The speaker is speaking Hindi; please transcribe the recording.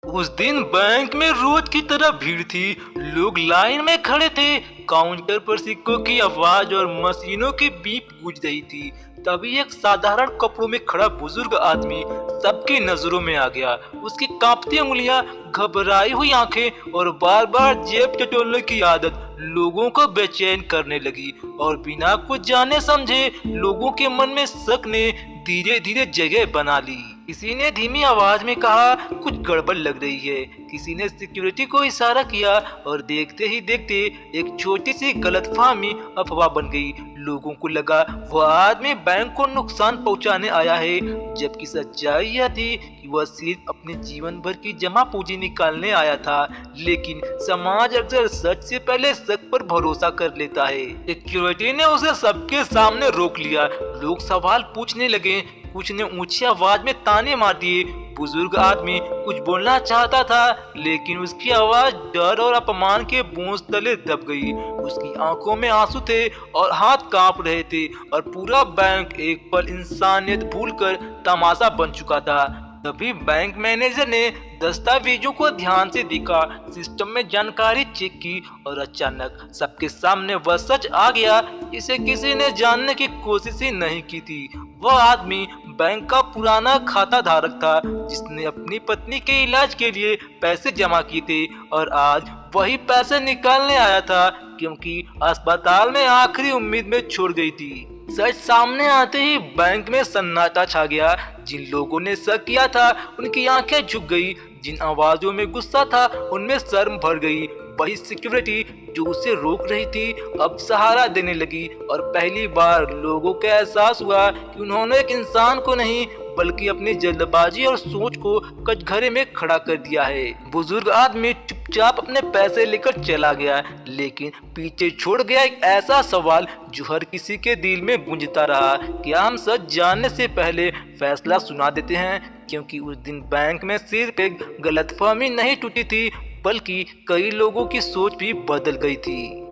उस दिन बैंक में रोज की तरह भीड़ थी। लोग लाइन में खड़े थे। काउंटर पर सिक्कों की आवाज और मशीनों की बीप गूंज रही थी। तभी एक साधारण कपड़ों में खड़ा बुजुर्ग आदमी सबकी नजरों में आ गया। उसकी कांपती उंगलियां, घबराई हुई आंखें और बार बार जेब टटोलने की आदत लोगों को बेचैन करने लगी। और बिना कुछ जाने समझे लोगों के मन में शक ने धीरे धीरे जगह बना ली। किसी ने धीमी आवाज में कहा, कुछ गड़बड़ लग रही है। किसी ने सिक्योरिटी को इशारा किया और देखते ही देखते एक छोटी सी गलतफहमी अफवाह बन गई। लोगों को लगा वह आदमी बैंक को नुकसान पहुंचाने आया है, जबकि सच्चाई यह थी कि वह सिर्फ अपने जीवन भर की जमा पूंजी निकालने आया था। लेकिन समाज अक्सर सच से पहले शक पर भरोसा कर लेता है। सिक्योरिटी ने उसे सबके सामने रोक लिया। लोग सवाल पूछने लगे, कुछ ने ऊंची आवाज में ताने मार दिए। बुजुर्ग आदमी कुछ बोलना चाहता था, लेकिन उसकी आवाज डर और अपमान के बोझ तले दब गई। उसकी आंखों में आंसू थे और हाथ कांप रहे थे, और पूरा बैंक एक पल इंसानियत भूलकर तमाशा बन चुका था। तभी बैंक मैनेजर ने दस्तावेजों को ध्यान से देखा, सिस्टम में जानकारी चेक की, और अचानक सबके सामने वह सच आ गया जिसे किसी ने जानने की कोशिश ही नहीं की थी। वह आदमी बैंक का पुराना खाता धारक था, जिसने अपनी पत्नी के इलाज के लिए पैसे जमा किए थे, और आज वही पैसे निकालने आया था, क्योंकि अस्पताल में आखिरी उम्मीद में छोड़ गई थी। सच सामने आते ही बैंक में सन्नाटा छा गया। जिन लोगों ने शक किया था उनकी आंखें झुक गई। जिन आवाजों में गुस्सा था उनमें शर्म भर गई। वही सिक्योरिटी जो उसे रोक रही थी अब सहारा देने लगी, और पहली बार लोगों को एहसास हुआ कि उन्होंने एक इंसान को नहीं बल्कि अपनी जल्दबाजी और सोच को कटघरे में खड़ा कर दिया है। बुजुर्ग आदमी चुपचाप अपने पैसे लेकर चला गया, लेकिन पीछे छोड़ गया एक ऐसा सवाल जो हर किसी के दिल में गूंजता रहा। क्या हम सच जानने से पहले फैसला सुना देते हैं? क्योंकि उस दिन बैंक में सिर्फ एक गलतफहमी नहीं टूटी थी, बल्कि कई लोगों की सोच भी बदल गई थी।